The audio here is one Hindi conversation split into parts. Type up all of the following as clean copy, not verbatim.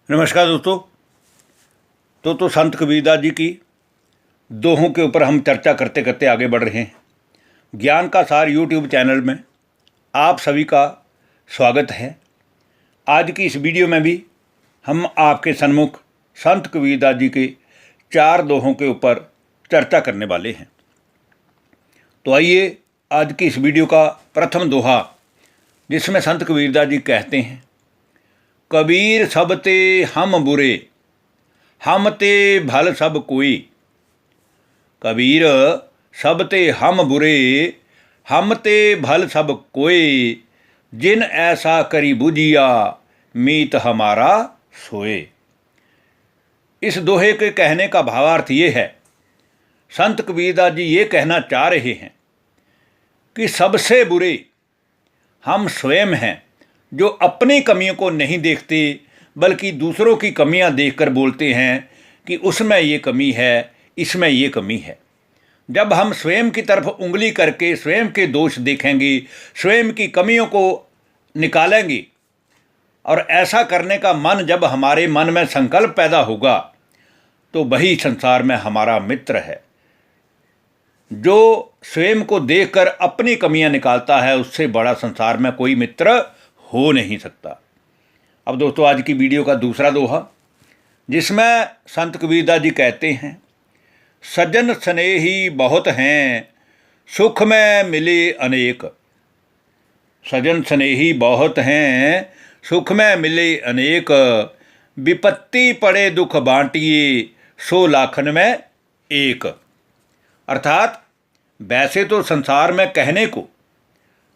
नमस्कार दोस्तों संत कबीरदास जी की दोहों के ऊपर हम चर्चा करते करते आगे बढ़ रहे हैं। ज्ञान का सार यूट्यूब चैनल में आप सभी का स्वागत है। आज की इस वीडियो में भी हम आपके सन्मुख संत कबीरदास जी के 4 दोहों के ऊपर चर्चा करने वाले हैं। तो आइए आज की इस वीडियो का प्रथम दोहा, जिसमें संत कबीरदास जी कहते हैं, कबीर सब ते हम बुरे, हम ते भल सब कोई। कबीर सब ते हम बुरे, हम ते भल सब कोई। जिन ऐसा करी बुझिया, मीत हमारा सोए। इस दोहे के कहने का भावार्थ ये है, संत कबीरदास जी ये कहना चाह रहे हैं कि सबसे बुरे हम स्वयं हैं, जो अपनी कमियों को नहीं देखते बल्कि दूसरों की कमियां देखकर बोलते हैं कि उसमें ये कमी है, इसमें ये कमी है। जब हम स्वयं की तरफ उंगली करके स्वयं के दोष देखेंगे, स्वयं की कमियों को निकालेंगे, और ऐसा करने का मन जब हमारे मन में संकल्प पैदा होगा, तो वही संसार में हमारा मित्र है। जो स्वयं को देखकर अपनी कमियां निकालता है, उससे बड़ा संसार में कोई मित्र हो नहीं सकता। अब दोस्तों आज की वीडियो का दूसरा दोहा, जिसमें संत कबीरदास जी कहते हैं, सज्जन स्नेही बहुत हैं, सुख में मिले अनेक। सज्जन स्नेही बहुत हैं, सुख में मिले अनेक। विपत्ति पड़े दुख बांटिए, 100 लाखन में एक। अर्थात वैसे तो संसार में कहने को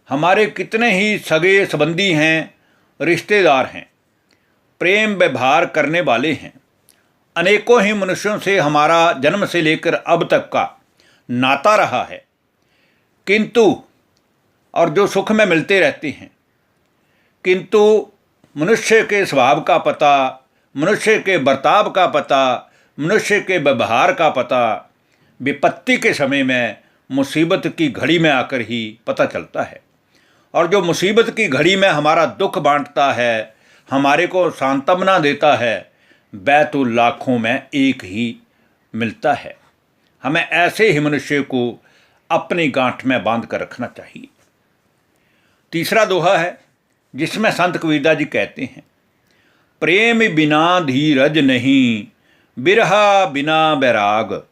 हमारे कितने ही सगे संबंधी हैं, रिश्तेदार हैं, प्रेम व्यवहार करने वाले हैं। अनेकों ही मनुष्यों से हमारा जन्म से लेकर अब तक का नाता रहा है, किंतु और जो सुख में मिलते रहते हैं, किंतु मनुष्य के स्वभाव का पता, मनुष्य के बर्ताव का पता, मनुष्य के व्यवहार का पता विपत्ति के समय में, मुसीबत की घड़ी में आकर ही पता चलता है। और जो मुसीबत की घड़ी में हमारा दुख बांटता है, हमारे को सांत्वना देता है, वह तो लाखों में एक ही मिलता है। हमें ऐसे ही मनुष्य को अपनी गांठ में बांध कर रखना चाहिए। तीसरा दोहा है, जिसमें संत कबीरदास जी कहते हैं, प्रेम बिना धीरज नहीं, बिरहा बिना बैराग।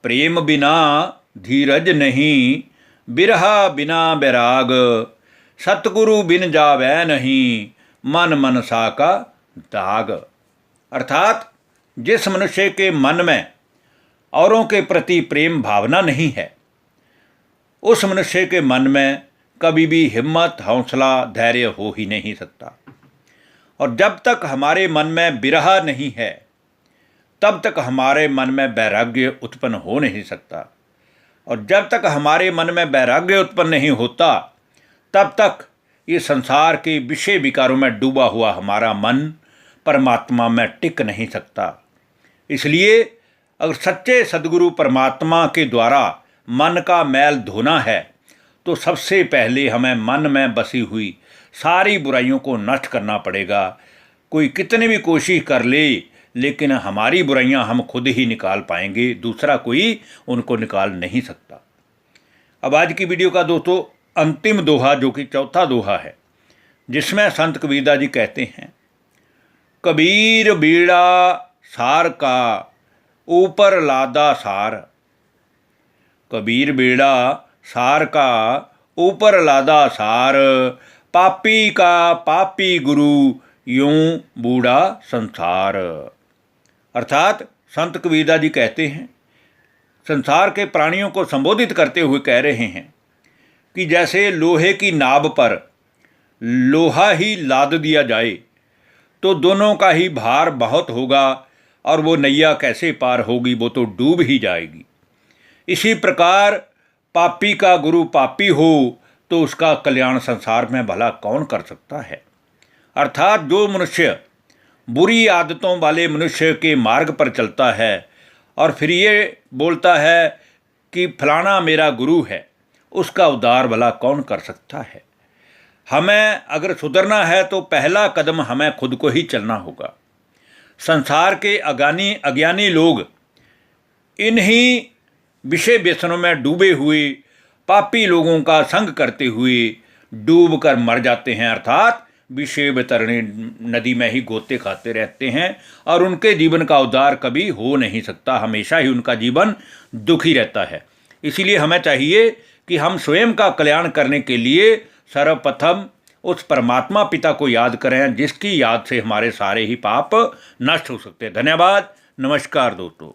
प्रेम बिना धीरज नहीं, बिरहा बिना बैराग। सतगुरु बिन जावै नहीं, मन मनसा का दाग। अर्थात जिस मनुष्य के मन में औरों के प्रति प्रेम भावना नहीं है, उस मनुष्य के मन में कभी भी हिम्मत, हौसला, धैर्य हो ही नहीं सकता। और जब तक हमारे मन में बिरहा नहीं है, तब तक हमारे मन में वैराग्य उत्पन्न हो नहीं सकता। और जब तक हमारे मन में वैराग्य उत्पन्न नहीं होता, तब तक ये संसार के विषय विकारों में डूबा हुआ हमारा मन परमात्मा में टिक नहीं सकता। इसलिए अगर सच्चे सद्गुरु परमात्मा के द्वारा मन का मैल धोना है, तो सबसे पहले हमें मन में बसी हुई सारी बुराइयों को नष्ट करना पड़ेगा। कोई कितनी भी कोशिश कर ले, लेकिन हमारी बुराइयां हम खुद ही निकाल पाएंगे, दूसरा कोई उनको निकाल नहीं सकता। अब आज की वीडियो का दोस्तों अंतिम दोहा, जो कि चौथा दोहा है, जिसमें संत कबीरदास जी कहते हैं, कबीर बीड़ा सार का, ऊपर लादा सार। कबीर बीड़ा सार का, ऊपर लादा सार। पापी का पापी गुरु, यूं बूढ़ा संसार। अर्थात संत कबीरदास जी कहते हैं, संसार के प्राणियों को संबोधित करते हुए कह रहे हैं कि जैसे लोहे की नाव पर लोहा ही लाद दिया जाए, तो दोनों का ही भार बहुत होगा, और वो नैया कैसे पार होगी, वो तो डूब ही जाएगी। इसी प्रकार पापी का गुरु पापी हो, तो उसका कल्याण संसार में भला कौन कर सकता है। अर्थात जो मनुष्य बुरी आदतों वाले मनुष्य के मार्ग पर चलता है और फिर ये बोलता है कि फलाना मेरा गुरु है, उसका उद्धार भला कौन कर सकता है। हमें अगर सुधरना है तो पहला कदम हमें खुद को ही चलना होगा। संसार के अज्ञानी लोग इन्हीं विषय व्यसनों में डूबे हुए पापी लोगों का संग करते हुए डूब कर मर जाते हैं, अर्थात विषय वितरणी नदी में ही गोते खाते रहते हैं और उनके जीवन का उद्धार कभी हो नहीं सकता, हमेशा ही उनका जीवन दुखी रहता है। इसीलिए हमें चाहिए कि हम स्वयं का कल्याण करने के लिए सर्वप्रथम उस परमात्मा पिता को याद करें, जिसकी याद से हमारे सारे ही पाप नष्ट हो सकते हैं। धन्यवाद। नमस्कार दोस्तों।